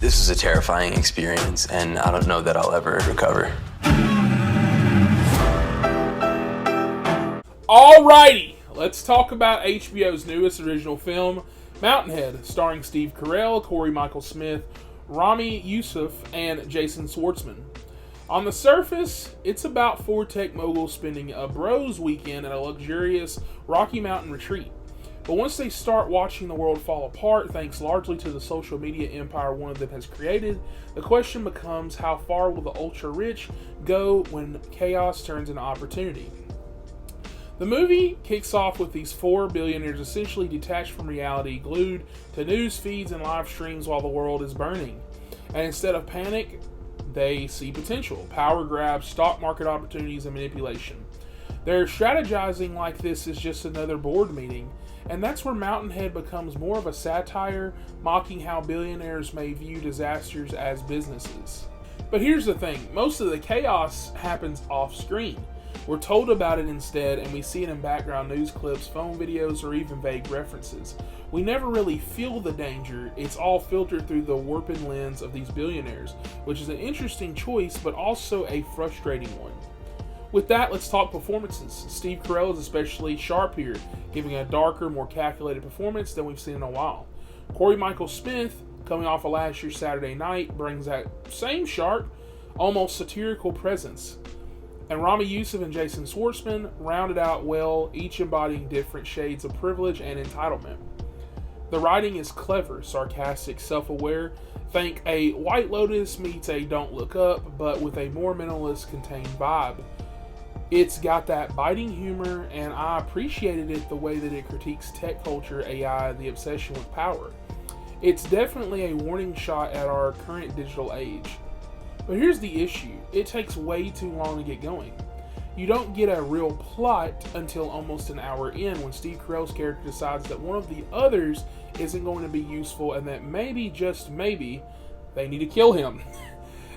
This was a terrifying experience, and I don't know that I'll ever recover. Alrighty, let's talk about HBO's newest original film, Mountainhead, starring Steve Carell, Cory Michael Smith, Ramy Youssef, and Jason Schwartzman. On the surface, it's about four tech moguls spending a bros weekend at a luxurious Rocky Mountain retreat. But once they start watching the world fall apart, thanks largely to the social media empire one of them has created, the question becomes, how far will the ultra-rich go when chaos turns into opportunity? The movie kicks off with these four billionaires essentially detached from reality, glued to news feeds and live streams while the world is burning. And instead of panic, they see potential, power grabs, stock market opportunities, and manipulation. Their strategizing like this is just another board meeting, and that's where Mountainhead becomes more of a satire, mocking how billionaires may view disasters as businesses. But here's the thing, most of the chaos happens off screen. We're told about it instead, and we see it in background news clips, phone videos, or even vague references. We never really feel the danger. It's all filtered through the warped lens of these billionaires, which is an interesting choice, but also a frustrating one. With that, let's talk performances. Steve Carell is especially sharp here, giving a darker, more calculated performance than we've seen in a while. Cory Michael Smith, coming off of last year's Saturday Night, brings that same sharp, almost satirical presence. And Ramy Youssef and Jason Schwartzman rounded out well, each embodying different shades of privilege and entitlement. The writing is clever, sarcastic, self-aware. Think a White Lotus meets a Don't Look Up, but with a more minimalist, contained vibe. It's got that biting humor, and I appreciated it the way that it critiques tech culture, AI, the obsession with power. It's definitely a warning shot at our current digital age. But here's the issue, it takes way too long to get going. You don't get a real plot until almost an hour in, when Steve Carell's character decides that one of the others isn't going to be useful and that maybe, just maybe, they need to kill him.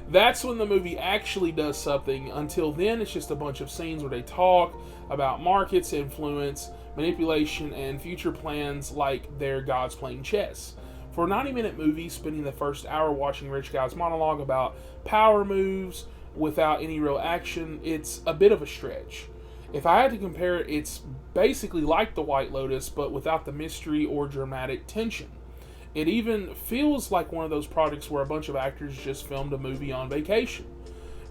That's when the movie actually does something. Until then, it's just a bunch of scenes where they talk about markets, influence, manipulation, and future plans like they're gods playing chess. For a 90-minute movie, spending the first hour watching rich guys monologue about power moves without any real action, it's a bit of a stretch. If I had to compare it, it's basically like The White Lotus, but without the mystery or dramatic tension. It even feels like one of those projects where a bunch of actors just filmed a movie on vacation.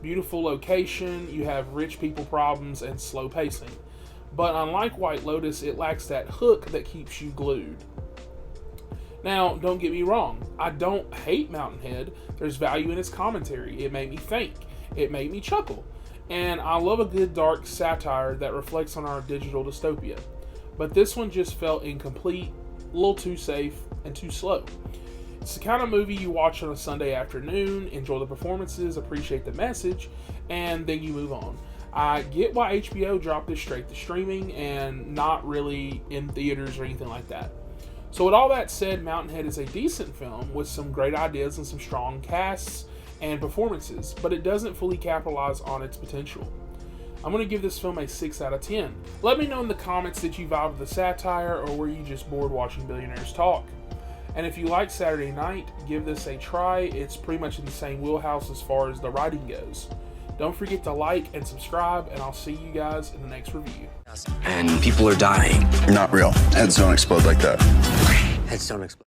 Beautiful location, you have rich people problems, and slow pacing. But unlike White Lotus, it lacks that hook that keeps you glued. Now, don't get me wrong, I don't hate Mountainhead. There's value in its commentary. It made me think. It made me chuckle. And I love a good dark satire that reflects on our digital dystopia. But this one just felt incomplete, a little too safe, and too slow. It's the kind of movie you watch on a Sunday afternoon, enjoy the performances, appreciate the message, and then you move on. I get why HBO dropped this straight to streaming and not really in theaters or anything like that. So with all that said, Mountainhead is a decent film with some great ideas and some strong casts and performances, but it doesn't fully capitalize on its potential. I'm going to give this film a 6 out of 10. Let me know in the comments that you vibe with the satire or were you just bored watching billionaires talk. And if you like Saturday Night, give this a try. It's pretty much in the same wheelhouse as far as the writing goes. Don't forget to like and subscribe, and I'll see you guys in the next review. And people are dying. You're not real. Heads don't explode like that. Heads don't explode.